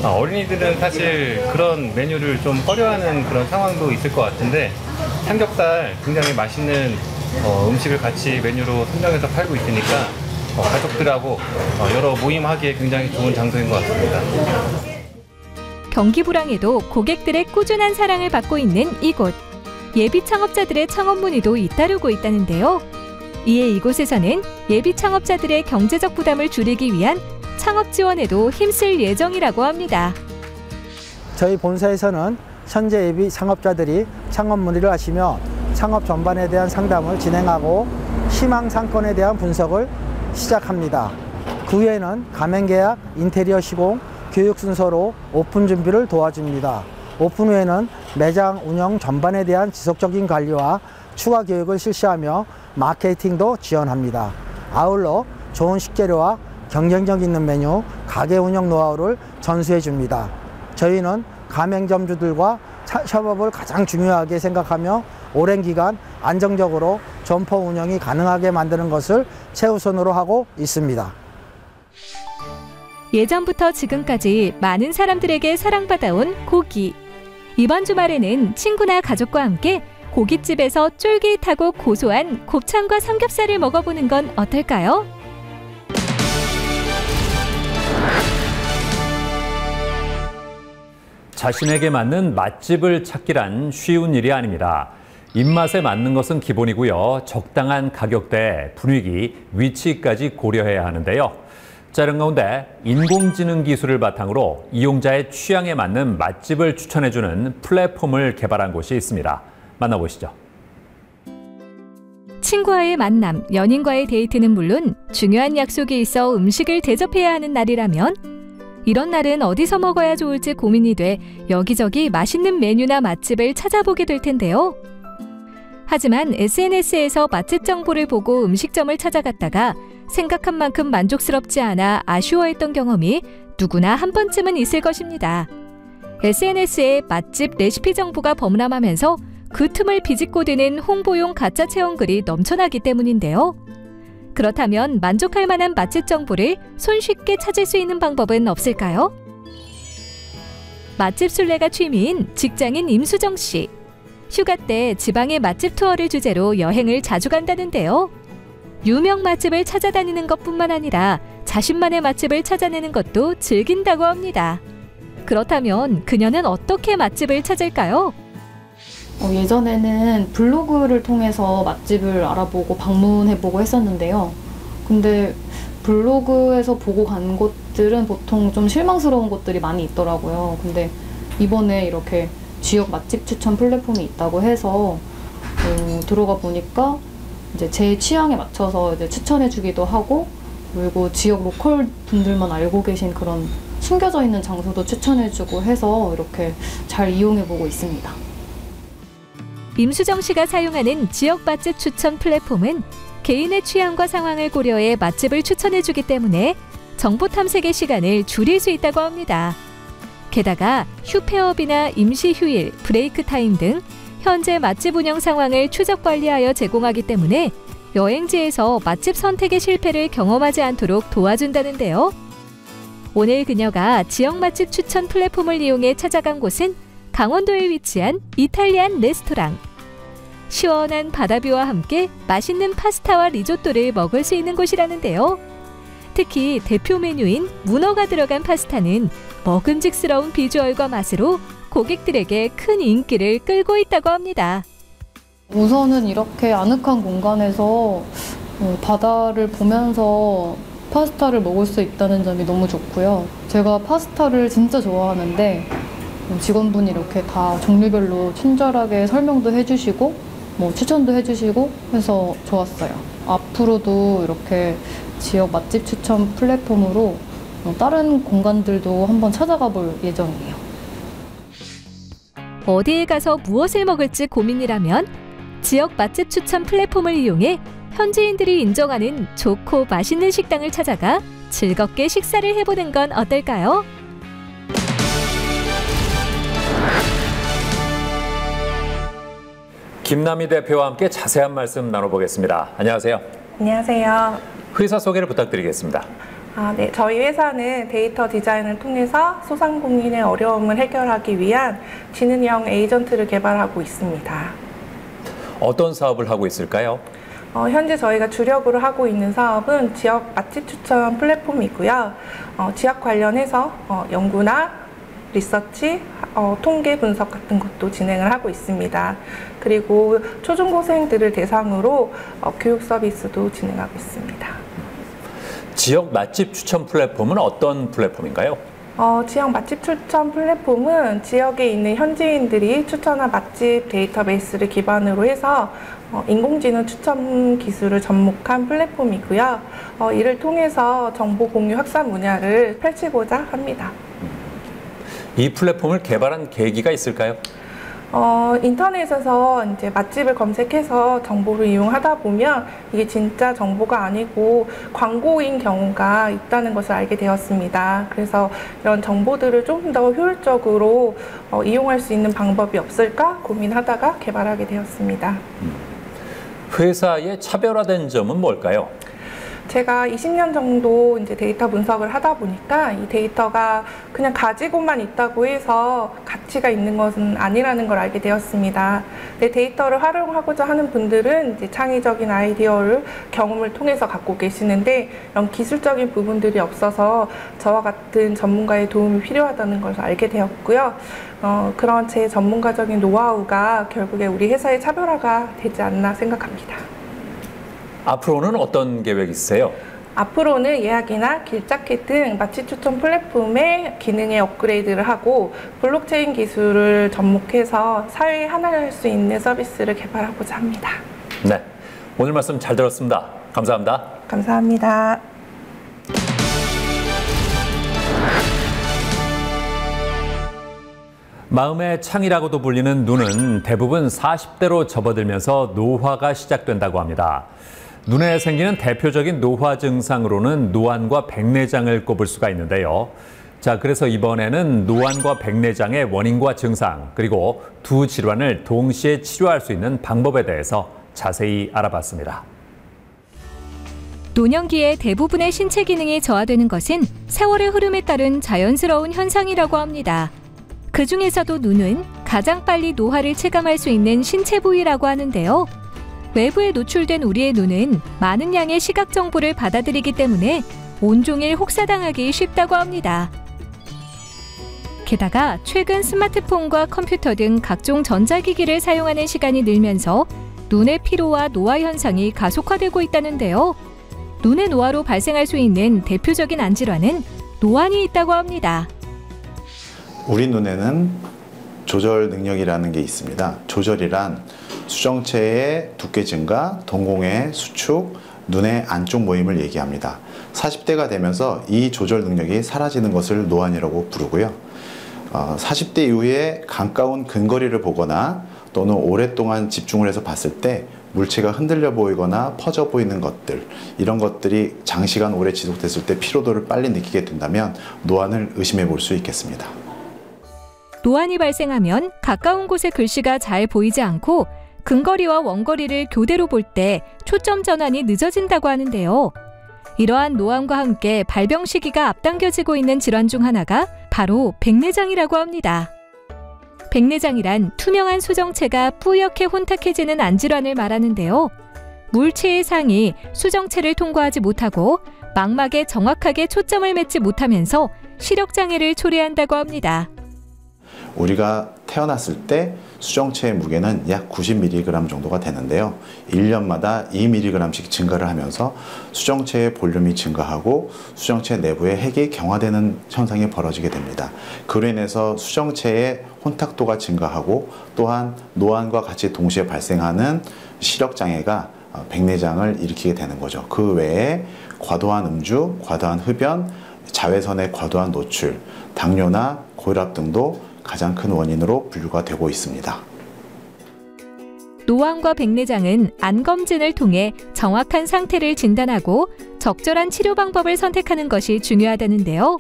어린이들은 사실 그런 메뉴를 좀 꺼려하는 그런 상황도 있을 것 같은데 삼겹살 굉장히 맛있는 음식을 같이 메뉴로 선정해서 팔고 있으니까 가족들하고 여러 모임하기에 굉장히 좋은 장소인 것 같습니다. 경기 불황에도 고객들의 꾸준한 사랑을 받고 있는 이곳. 예비 창업자들의 창업 문의도 잇따르고 있다는데요. 이에 이곳에서는 예비 창업자들의 경제적 부담을 줄이기 위한 창업 지원에도 힘쓸 예정이라고 합니다. 저희 본사에서는 현재 예비 창업자들이 창업 문의를 하시며 창업 전반에 대한 상담을 진행하고 희망 상권에 대한 분석을 시작합니다. 그 후에는 가맹 계약, 인테리어 시공, 교육 순서로 오픈 준비를 도와줍니다. 오픈 후에는 매장 운영 전반에 대한 지속적인 관리와 추가 교육을 실시하며 마케팅도 지원합니다. 아울러 좋은 식재료와 경쟁력 있는 메뉴, 가게 운영 노하우를 전수해 줍니다. 저희는 가맹점주들과 협업을 가장 중요하게 생각하며 오랜 기간 안정적으로 점포 운영이 가능하게 만드는 것을 최우선으로 하고 있습니다. 예전부터 지금까지 많은 사람들에게 사랑받아온 고기. 이번 주말에는 친구나 가족과 함께 고깃집에서 쫄깃하고 고소한 곱창과 삼겹살을 먹어보는 건 어떨까요? 자신에게 맞는 맛집을 찾기란 쉬운 일이 아닙니다. 입맛에 맞는 것은 기본이고요. 적당한 가격대, 분위기, 위치까지 고려해야 하는데요. 자, 이런 가운데 인공지능 기술을 바탕으로 이용자의 취향에 맞는 맛집을 추천해주는 플랫폼을 개발한 곳이 있습니다. 만나보시죠. 친구와의 만남, 연인과의 데이트는 물론 중요한 약속이 있어 음식을 대접해야 하는 날이라면 이런 날은 어디서 먹어야 좋을지 고민이 돼 여기저기 맛있는 메뉴나 맛집을 찾아보게 될 텐데요. 하지만 SNS에서 맛집 정보를 보고 음식점을 찾아갔다가 생각한 만큼 만족스럽지 않아 아쉬워했던 경험이 누구나 한 번쯤은 있을 것입니다. SNS에 맛집 레시피 정보가 범람하면서 그 틈을 비집고 드는 홍보용 가짜 체험글이 넘쳐나기 때문인데요. 그렇다면 만족할 만한 맛집 정보를 손쉽게 찾을 수 있는 방법은 없을까요? 맛집 순례가 취미인 직장인 임수정 씨. 휴가 때 지방의 맛집 투어를 주제로 여행을 자주 간다는데요. 유명 맛집을 찾아다니는 것뿐만 아니라 자신만의 맛집을 찾아내는 것도 즐긴다고 합니다. 그렇다면 그녀는 어떻게 맛집을 찾을까요? 예전에는 블로그를 통해서 맛집을 알아보고 방문해보고 했었는데요. 근데 블로그에서 보고 간 곳들은 보통 좀 실망스러운 곳들이 많이 있더라고요. 근데 이번에 이렇게 지역 맛집 추천 플랫폼이 있다고 해서 들어가 보니까 이제 제 취향에 맞춰서 이제 추천해주기도 하고, 그리고 지역 로컬 분들만 알고 계신 그런 숨겨져 있는 장소도 추천해주고 해서 이렇게 잘 이용해보고 있습니다. 임수정 씨가 사용하는 지역 맛집 추천 플랫폼은 개인의 취향과 상황을 고려해 맛집을 추천해주기 때문에 정보 탐색의 시간을 줄일 수 있다고 합니다. 게다가 휴폐업이나 임시휴일, 브레이크 타임 등 현재 맛집 운영 상황을 추적 관리하여 제공하기 때문에 여행지에서 맛집 선택의 실패를 경험하지 않도록 도와준다는데요. 오늘 그녀가 지역 맛집 추천 플랫폼을 이용해 찾아간 곳은 강원도에 위치한 이탈리안 레스토랑. 시원한 바다뷰와 함께 맛있는 파스타와 리조또를 먹을 수 있는 곳이라는데요. 특히 대표 메뉴인 문어가 들어간 파스타는 먹음직스러운 비주얼과 맛으로 고객들에게 큰 인기를 끌고 있다고 합니다. 우선은 이렇게 아늑한 공간에서 바다를 보면서 파스타를 먹을 수 있다는 점이 너무 좋고요. 제가 파스타를 진짜 좋아하는데 직원분이 이렇게 다 종류별로 친절하게 설명도 해주시고 추천도 해주시고 해서 좋았어요. 앞으로도 이렇게 지역 맛집 추천 플랫폼으로 다른 공간들도 한번 찾아가 볼 예정이에요. 어디에 가서 무엇을 먹을지 고민이라면 지역 맛집 추천 플랫폼을 이용해 현지인들이 인정하는 좋고 맛있는 식당을 찾아가 즐겁게 식사를 해보는 건 어떨까요? 김남희 대표와 함께 자세한 말씀 나눠보겠습니다. 안녕하세요. 안녕하세요. 회사 소개를 부탁드리겠습니다. 네. 저희 회사는 데이터 디자인을 통해서 소상공인의 어려움을 해결하기 위한 지능형 에이전트를 개발하고 있습니다. 어떤 사업을 하고 있을까요? 현재 저희가 주력으로 하고 있는 사업은 지역 맛집 추천 플랫폼이고요. 지역 관련해서 연구나 리서치, 통계 분석 같은 것도 진행을 하고 있습니다. 그리고 초중고생들을 대상으로 교육 서비스도 진행하고 있습니다. 지역 맛집 추천 플랫폼은 어떤 플랫폼인가요? 지역 맛집 추천 플랫폼은 지역에 있는 현지인들이 추천한 맛집 데이터베이스를 기반으로 해서 인공지능 추천 기술을 접목한 플랫폼이고요. 이를 통해서 정보 공유 확산 분야를 펼치고자 합니다. 이 플랫폼을 개발한 계기가 있을까요? 인터넷에서 이제 맛집을 검색해서 정보를 이용하다 보면 이게 진짜 정보가 아니고 광고인 경우가 있다는 것을 알게 되었습니다. 그래서 이런 정보들을 좀 더 효율적으로 이용할 수 있는 방법이 없을까 고민하다가 개발하게 되었습니다. 회사의 차별화된 점은 뭘까요? 제가 20년 정도 이제 데이터 분석을 하다 보니까 이 데이터가 그냥 가지고만 있다고 해서 가치가 있는 것은 아니라는 걸 알게 되었습니다. 내 데이터를 활용하고자 하는 분들은 이제 창의적인 아이디어를 경험을 통해서 갖고 계시는데 이런 기술적인 부분들이 없어서 저와 같은 전문가의 도움이 필요하다는 것을 알게 되었고요. 그런 제 전문가적인 노하우가 결국에 우리 회사의 차별화가 되지 않나 생각합니다. 앞으로는 어떤 계획이 있으세요? 앞으로는 예약이나 길잡기 등 마치 추천 플랫폼의 기능에 업그레이드를 하고 블록체인 기술을 접목해서 사회에 하나를 할 수 있는 서비스를 개발하고자 합니다. 네, 오늘 말씀 잘 들었습니다. 감사합니다. 감사합니다. 마음의 창이라고도 불리는 눈은 대부분 40대로 접어들면서 노화가 시작된다고 합니다. 눈에 생기는 대표적인 노화 증상으로는 노안과 백내장을 꼽을 수가 있는데요. 자, 그래서 이번에는 노안과 백내장의 원인과 증상, 그리고 두 질환을 동시에 치료할 수 있는 방법에 대해서 자세히 알아봤습니다. 노년기에 대부분의 신체 기능이 저하되는 것은 세월의 흐름에 따른 자연스러운 현상이라고 합니다. 그 중에서도 눈은 가장 빨리 노화를 체감할 수 있는 신체 부위라고 하는데요. 외부에 노출된 우리의 눈은 많은 양의 시각 정보를 받아들이기 때문에 온종일 혹사당하기 쉽다고 합니다. 게다가 최근 스마트폰과 컴퓨터 등 각종 전자기기를 사용하는 시간이 늘면서 눈의 피로와 노화 현상이 가속화되고 있다는데요. 눈의 노화로 발생할 수 있는 대표적인 안질환은 노안이 있다고 합니다. 우리 눈에는 조절 능력이라는 게 있습니다. 조절이란 수정체의 두께 증가, 동공의 수축, 눈의 안쪽 모임을 얘기합니다. 40대가 되면서 이 조절 능력이 사라지는 것을 노안이라고 부르고요. 40대 이후에 가까운 근거리를 보거나 또는 오랫동안 집중을 해서 봤을 때 물체가 흔들려 보이거나 퍼져 보이는 것들, 이런 것들이 장시간 오래 지속됐을 때 피로도를 빨리 느끼게 된다면 노안을 의심해 볼 수 있겠습니다. 노안이 발생하면 가까운 곳의 글씨가 잘 보이지 않고 근거리와 원거리를 교대로 볼 때 초점 전환이 늦어진다고 하는데요. 이러한 노안과 함께 발병 시기가 앞당겨지고 있는 질환 중 하나가 바로 백내장이라고 합니다. 백내장이란 투명한 수정체가 뿌옇게 혼탁해지는 안질환을 말하는데요. 물체의 상이 수정체를 통과하지 못하고 망막에 정확하게 초점을 맺지 못하면서 시력장애를 초래한다고 합니다. 우리가 태어났을 때 수정체의 무게는 약 90mg 정도가 되는데요. 1년마다 2mg씩 증가를 하면서 수정체의 볼륨이 증가하고 수정체 내부의 핵이 경화되는 현상이 벌어지게 됩니다. 그로 인해서 수정체의 혼탁도가 증가하고 또한 노안과 같이 동시에 발생하는 시력장애가 백내장을 일으키게 되는 거죠. 그 외에 과도한 음주, 과도한 흡연, 자외선의 과도한 노출, 당뇨나 고혈압 등도 가장 큰 원인으로 분류가 되고 있습니다. 노안과 백내장은 안검진을 통해 정확한 상태를 진단하고 적절한 치료 방법을 선택하는 것이 중요하다는데요.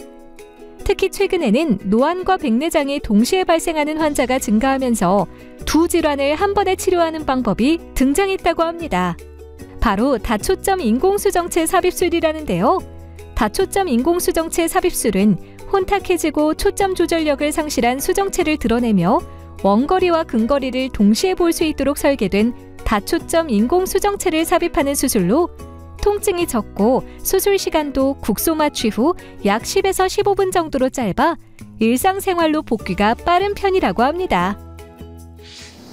특히 최근에는 노안과 백내장이 동시에 발생하는 환자가 증가하면서 두 질환을 한 번에 치료하는 방법이 등장했다고 합니다. 바로 다초점 인공수정체 삽입술이라는데요. 다초점 인공수정체 삽입술은 혼탁해지고 초점 조절력을 상실한 수정체를 드러내며 원거리와 근거리를 동시에 볼 수 있도록 설계된 다초점 인공수정체를 삽입하는 수술로 통증이 적고 수술 시간도 국소 마취 후 약 10에서 15분 정도로 짧아 일상생활로 복귀가 빠른 편이라고 합니다.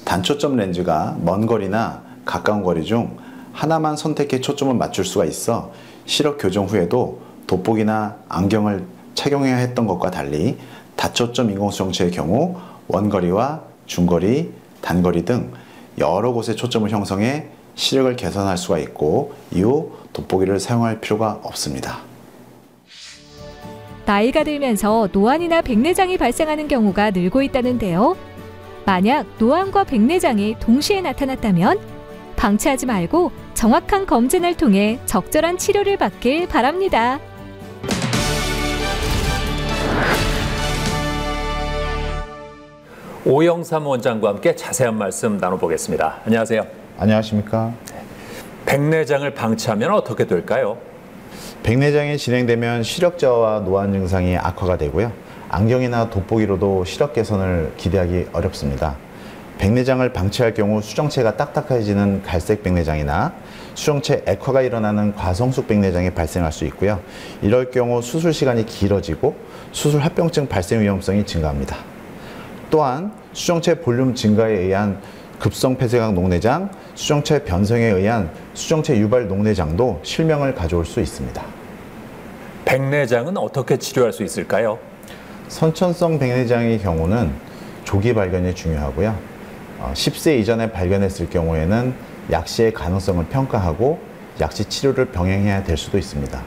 단초점 렌즈가 먼 거리나 가까운 거리 중 하나만 선택해 초점을 맞출 수가 있어 시력 교정 후에도 돋보기나 안경을 착용해야 했던 것과 달리 다초점 인공수정체의 경우 원거리와 중거리, 단거리 등 여러 곳에 초점을 형성해 시력을 개선할 수가 있고 이후 돋보기를 사용할 필요가 없습니다. 나이가 들면서 노안이나 백내장이 발생하는 경우가 늘고 있다는데요. 만약 노안과 백내장이 동시에 나타났다면 방치하지 말고 정확한 검진을 통해 적절한 치료를 받길 바랍니다. 오영삼 원장과 함께 자세한 말씀 나눠보겠습니다. 안녕하세요. 안녕하십니까. 백내장을 방치하면 어떻게 될까요? 백내장이 진행되면 시력저하와 노안 증상이 악화가 되고요. 안경이나 돋보기로도 시력 개선을 기대하기 어렵습니다. 백내장을 방치할 경우 수정체가 딱딱해지는 갈색 백내장이나 수정체 액화가 일어나는 과성숙 백내장이 발생할 수 있고요. 이럴 경우 수술 시간이 길어지고 수술 합병증 발생 위험성이 증가합니다. 또한 수정체 볼륨 증가에 의한 급성 폐쇄각 녹내장, 수정체 변성에 의한 수정체 유발 녹내장도 실명을 가져올 수 있습니다. 백내장은 어떻게 치료할 수 있을까요? 선천성 백내장의 경우는 조기 발견이 중요하고요. 10세 이전에 발견했을 경우에는 약시의 가능성을 평가하고 약시 치료를 병행해야 될 수도 있습니다.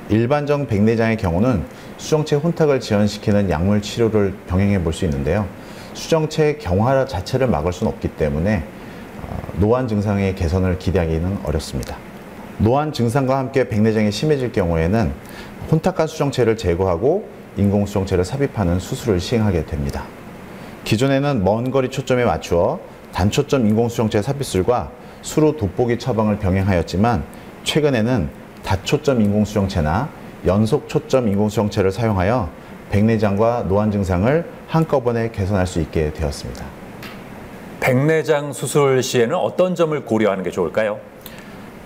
일반적 백내장의 경우는 수정체 혼탁을 지연시키는 약물 치료를 병행해 볼 수 있는데요. 수정체의 경화 자체를 막을 수는 없기 때문에 노안 증상의 개선을 기대하기는 어렵습니다. 노안 증상과 함께 백내장이 심해질 경우에는 혼탁한 수정체를 제거하고 인공수정체를 삽입하는 수술을 시행하게 됩니다. 기존에는 먼 거리 초점에 맞추어 단초점 인공수정체 삽입술과 수로 돋보기 처방을 병행하였지만 최근에는 다초점 인공수정체나 연속 초점 인공수정체를 사용하여 백내장과 노안 증상을 한꺼번에 개선할 수 있게 되었습니다. 백내장 수술 시에는 어떤 점을 고려하는 게 좋을까요?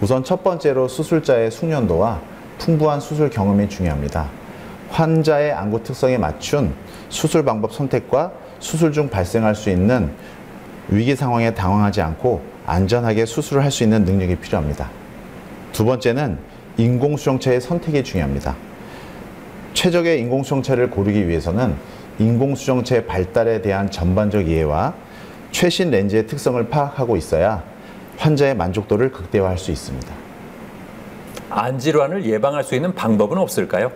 우선 첫 번째로 수술자의 숙련도와 풍부한 수술 경험이 중요합니다. 환자의 안구 특성에 맞춘 수술 방법 선택과 수술 중 발생할 수 있는 위기 상황에 당황하지 않고 안전하게 수술을 할 수 있는 능력이 필요합니다. 두 번째는 인공수정체의 선택이 중요합니다. 최적의 인공수정체를 고르기 위해서는 인공수정체 발달에 대한 전반적 이해와 최신 렌즈의 특성을 파악하고 있어야 환자의 만족도를 극대화할 수 있습니다. 안질환을 예방할 수 있는 방법은 없을까요?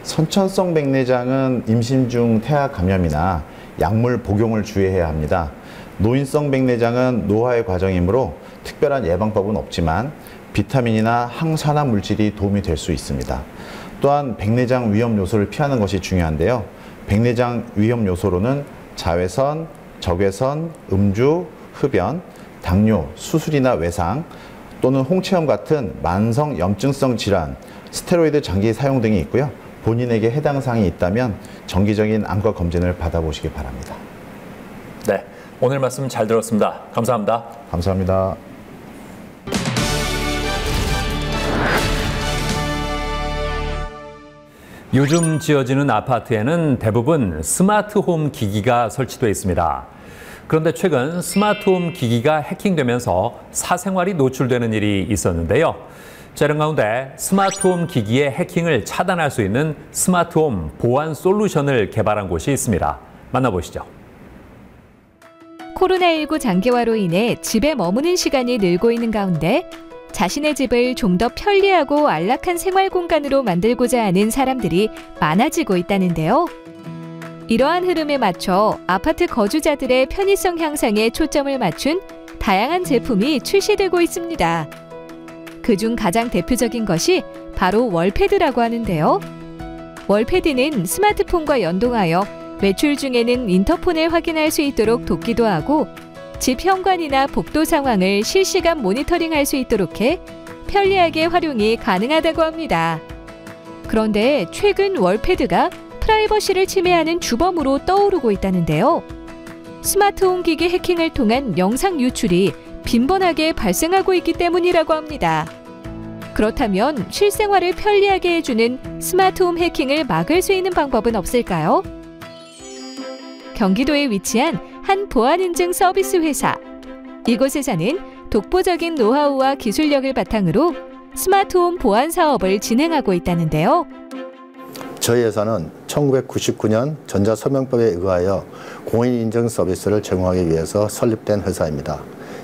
선천성 백내장은 임신 중 태아 감염이나 약물 복용을 주의해야 합니다. 노인성 백내장은 노화의 과정이므로 특별한 예방법은 없지만 비타민이나 항산화 물질이 도움이 될 수 있습니다. 또한 백내장 위험 요소를 피하는 것이 중요한데요. 백내장 위험 요소로는 자외선, 적외선, 음주, 흡연, 당뇨, 수술이나 외상 또는 홍채염 같은 만성 염증성 질환, 스테로이드 장기 사용 등이 있고요. 본인에게 해당 사항이 있다면 정기적인 안과 검진을 받아보시기 바랍니다. 네, 오늘 말씀 잘 들었습니다. 감사합니다. 감사합니다. 요즘 지어지는 아파트에는 대부분 스마트홈 기기가 설치되어 있습니다. 그런데 최근 스마트홈 기기가 해킹되면서 사생활이 노출되는 일이 있었는데요. 이런 가운데 스마트홈 기기의 해킹을 차단할 수 있는 스마트홈 보안 솔루션을 개발한 곳이 있습니다. 만나보시죠. 코로나19 장기화로 인해 집에 머무는 시간이 늘고 있는 가운데 자신의 집을 좀 더 편리하고 안락한 생활 공간으로 만들고자 하는 사람들이 많아지고 있다는데요. 이러한 흐름에 맞춰 아파트 거주자들의 편의성 향상에 초점을 맞춘 다양한 제품이 출시되고 있습니다. 그중 가장 대표적인 것이 바로 월패드라고 하는데요. 월패드는 스마트폰과 연동하여 외출 중에는 인터폰을 확인할 수 있도록 돕기도 하고 집 현관이나 복도 상황을 실시간 모니터링할 수 있도록 해 편리하게 활용이 가능하다고 합니다. 그런데 최근 월패드가 프라이버시를 침해하는 주범으로 떠오르고 있다는데요. 스마트홈 기기 해킹을 통한 영상 유출이 빈번하게 발생하고 있기 때문이라고 합니다. 그렇다면 실생활을 편리하게 해주는 스마트홈 해킹을 막을 수 있는 방법은 없을까요? 경기도에 위치한 한 보안인증 서비스 회사. 이곳에서는 독보적인 노하우와 기술력을 바탕으로 스마트홈 보안 사업을 진행하고 있다는데요. 저희 회사는 1999년 전자서명법에 의하여 공인인증 서비스를 제공하기 위해서 설립된 회사입니다.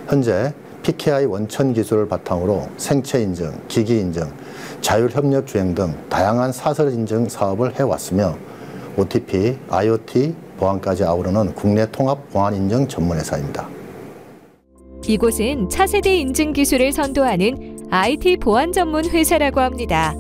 현재 PKI 원천 기술을 바탕으로 생체인증, 기기인증, 자율협력주행 등 다양한 사설인증 사업을 해왔으며 OTP, IoT, 보안까지 아우르는 국내 통합 보안인증 전문회사입니다. 이곳은 차세대 인증 기술을 선도하는 IT 보안 전문 회사라고 합니다.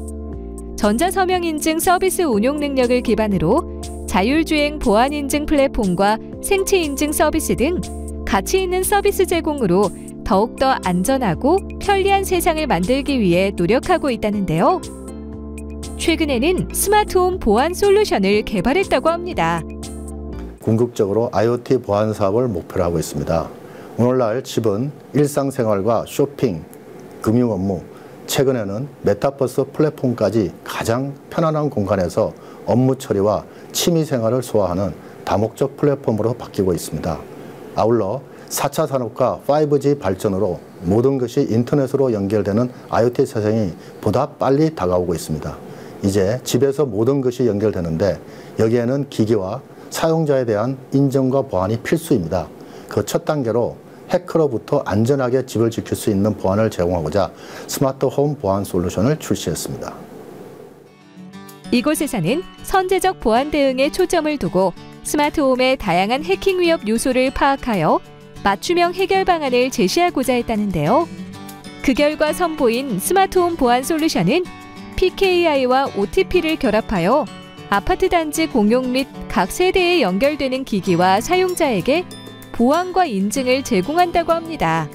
전자서명 인증 서비스 운용 능력을 기반으로 자율주행 보안 인증 플랫폼과 생체 인증 서비스 등 가치 있는 서비스 제공으로 더욱더 안전하고 편리한 세상을 만들기 위해 노력하고 있다는데요. 최근에는 스마트홈 보안 솔루션을 개발했다고 합니다. 궁극적으로 IoT 보안 사업을 목표로 하고 있습니다. 오늘날 집은 일상생활과 쇼핑, 금융 업무, 최근에는 메타버스 플랫폼까지 가장 편안한 공간에서 업무 처리와 취미 생활을 소화하는 다목적 플랫폼으로 바뀌고 있습니다. 아울러 4차 산업과 5G 발전으로 모든 것이 인터넷으로 연결되는 IoT 세상이 보다 빨리 다가오고 있습니다. 이제 집에서 모든 것이 연결되는데 여기에는 기기와 사용자에 대한 인정과 보안이 필수입니다. 그 첫 단계로 해커로부터 안전하게 집을 지킬 수 있는 보안을 제공하고자 스마트홈 보안 솔루션을 출시했습니다. 이곳에서는 선제적 보안 대응에 초점을 두고 스마트홈의 다양한 해킹 위협 요소를 파악하여 맞춤형 해결 방안을 제시하고자 했다는데요. 그 결과 선보인 스마트홈 보안 솔루션은 PKI와 OTP를 결합하여 아파트 단지 공용 및 각 세대에 연결되는 기기와 사용자에게 보안과 인증을 제공한다고 합니다.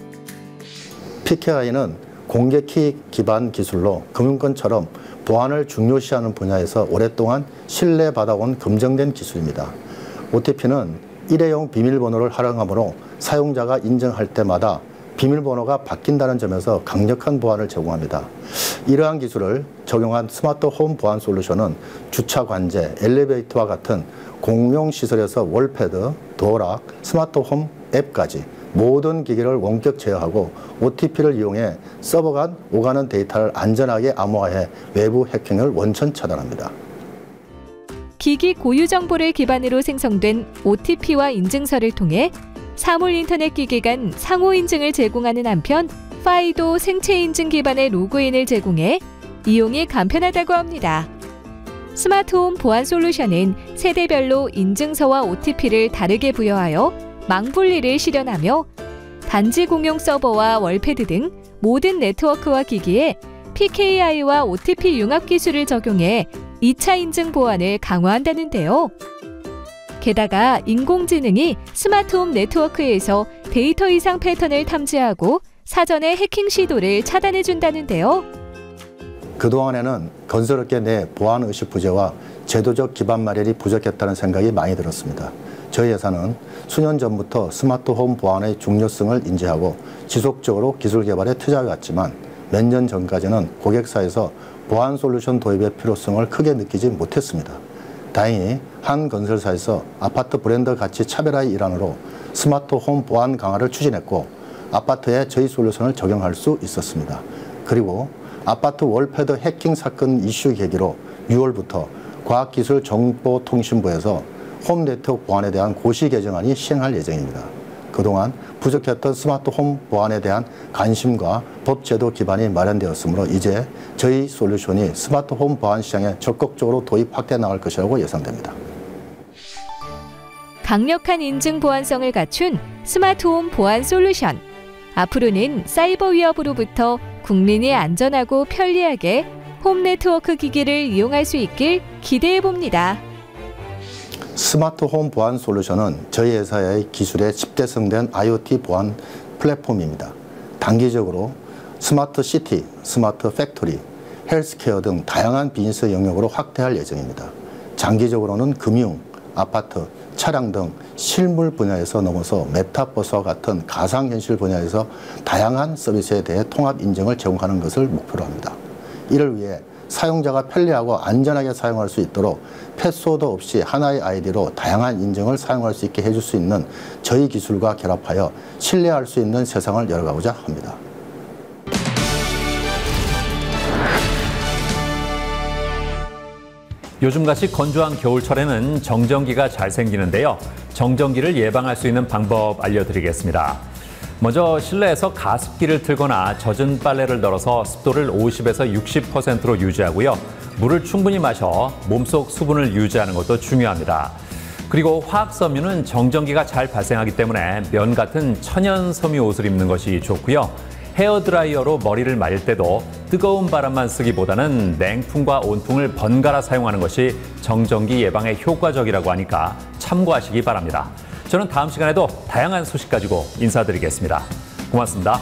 PKI는 공개키 기반 기술로 금융권처럼 보안을 중요시하는 분야에서 오랫동안 신뢰받아온 검증된 기술입니다. OTP는 일회용 비밀번호를 활용하므로 사용자가 인증할 때마다 비밀번호가 바뀐다는 점에서 강력한 보안을 제공합니다. 이러한 기술을 적용한 스마트홈 보안 솔루션은 주차 관제, 엘리베이터와 같은 공용 시설에서 월패드, 도어락, 스마트홈 앱까지 모든 기기를 원격 제어하고 OTP를 이용해 서버 간 오가는 데이터를 안전하게 암호화해 외부 해킹을 원천 차단합니다. 기기 고유 정보를 기반으로 생성된 OTP와 인증서를 통해 사물 인터넷 기기 간 상호 인증을 제공하는 한편 파이도 생체 인증 기반의 로그인을 제공해 이용이 간편하다고 합니다. 스마트홈 보안 솔루션은 세대별로 인증서와 OTP를 다르게 부여하여 망분리를 실현하며 단지 공용 서버와 월패드 등 모든 네트워크와 기기에 PKI와 OTP 융합 기술을 적용해 2차 인증 보안을 강화한다는데요. 게다가 인공지능이 스마트홈 네트워크에서 데이터 이상 패턴을 탐지하고 사전에 해킹 시도를 차단해준다는데요. 그동안에는 건설업계 내 보안의식 부재와 제도적 기반 마련이 부족했다는 생각이 많이 들었습니다. 저희 회사는 수년 전부터 스마트홈 보안의 중요성을 인지하고 지속적으로 기술 개발에 투자해왔지만 몇 년 전까지는 고객사에서 보안 솔루션 도입의 필요성을 크게 느끼지 못했습니다. 다행히 한 건설사에서 아파트 브랜드 가치 차별화의 일환으로 스마트홈 보안 강화를 추진했고 아파트에 저희 솔루션을 적용할 수 있었습니다. 그리고 아파트 월패드 해킹 사건 이슈 계기로 6월부터 과학기술정보통신부에서 홈 네트워크 보안에 대한 고시 개정안이 시행할 예정입니다. 그동안 부족했던 스마트홈 보안에 대한 관심과 법제도 기반이 마련되었으므로 이제 저희 솔루션이 스마트홈 보안 시장에 적극적으로 도입 확대 나갈 것이라고 예상됩니다. 강력한 인증 보안성을 갖춘 스마트홈 보안 솔루션. 앞으로는 사이버 위협으로부터 국민이 안전하고 편리하게 홈 네트워크 기기를 이용할 수 있길 기대해 봅니다. 스마트홈 보안 솔루션은 저희 회사의 기술에 집대성된 IoT 보안 플랫폼입니다. 단기적으로 스마트 시티, 스마트 팩토리, 헬스케어 등 다양한 비즈니스 영역으로 확대할 예정입니다. 장기적으로는 금융, 아파트, 차량 등 실물 분야에서 넘어서 메타버스와 같은 가상현실 분야에서 다양한 서비스에 대해 통합 인증을 제공하는 것을 목표로 합니다. 이를 위해 사용자가 편리하고 안전하게 사용할 수 있도록 패스워드 없이 하나의 아이디로 다양한 인증을 사용할 수 있게 해줄 수 있는 저희 기술과 결합하여 신뢰할 수 있는 세상을 열어가고자 합니다. 요즘같이 건조한 겨울철에는 정전기가 잘 생기는데요. 정전기를 예방할 수 있는 방법 알려드리겠습니다. 먼저 실내에서 가습기를 틀거나 젖은 빨래를 널어서 습도를 50에서 60%로 유지하고요. 물을 충분히 마셔 몸속 수분을 유지하는 것도 중요합니다. 그리고 화학섬유는 정전기가 잘 발생하기 때문에 면 같은 천연 섬유 옷을 입는 것이 좋고요. 헤어드라이어로 머리를 말릴 때도 뜨거운 바람만 쓰기보다는 냉풍과 온풍을 번갈아 사용하는 것이 정전기 예방에 효과적이라고 하니까 참고하시기 바랍니다. 저는 다음 시간에도 다양한 소식 가지고 인사드리겠습니다. 고맙습니다.